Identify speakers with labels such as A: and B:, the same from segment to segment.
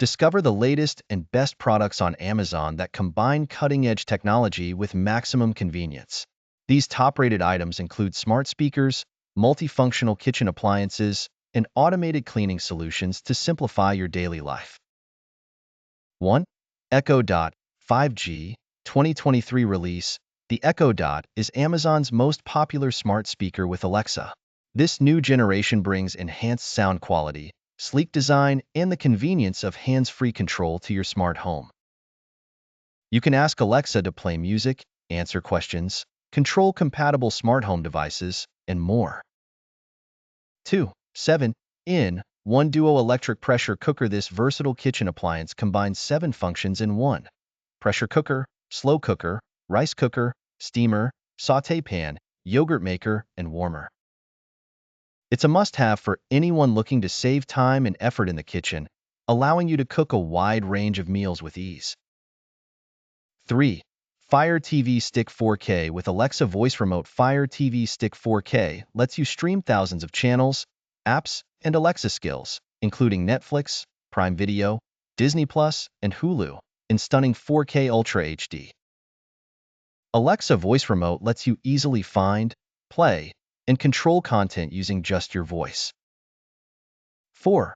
A: Discover the latest and best products on Amazon that combine cutting-edge technology with maximum convenience. These top-rated items include smart speakers, multifunctional kitchen appliances, and automated cleaning solutions to simplify your daily life. 1. Echo Dot 5G 2023 release. The Echo Dot is Amazon's most popular smart speaker with Alexa. This new generation brings enhanced sound quality, sleek design, and the convenience of hands-free control to your smart home. You can ask Alexa to play music, answer questions, control compatible smart home devices, and more. 2. 7-in-1 Duo Electric Pressure Cooker. This versatile kitchen appliance combines 7 functions in one: pressure cooker, slow cooker, rice cooker, steamer, sauté pan, yogurt maker, and warmer. It's a must-have for anyone looking to save time and effort in the kitchen, allowing you to cook a wide range of meals with ease. 3. Fire TV Stick 4K. With Alexa Voice Remote, Fire TV Stick 4K lets you stream thousands of channels, apps, and Alexa skills, including Netflix, Prime Video, Disney+, and Hulu, in stunning 4K Ultra HD. Alexa Voice Remote lets you easily find, play, and control content using just your voice. 4.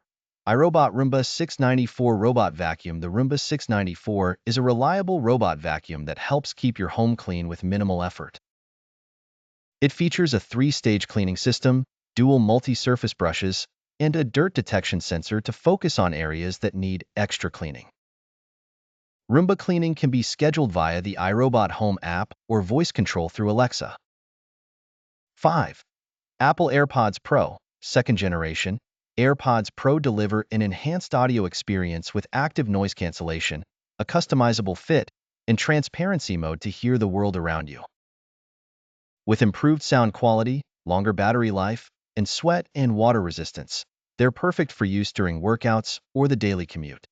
A: iRobot Roomba 694 Robot Vacuum. The Roomba 694 is a reliable robot vacuum that helps keep your home clean with minimal effort. It features a 3-stage cleaning system, dual multi-surface brushes, and a dirt detection sensor to focus on areas that need extra cleaning. Roomba cleaning can be scheduled via the iRobot Home app or voice control through Alexa. 5. Apple AirPods Pro 2nd generation. AirPods Pro deliver an enhanced audio experience with active noise cancellation, a customizable fit, and transparency mode to hear the world around you. With improved sound quality, longer battery life, and sweat and water resistance, they're perfect for use during workouts or the daily commute.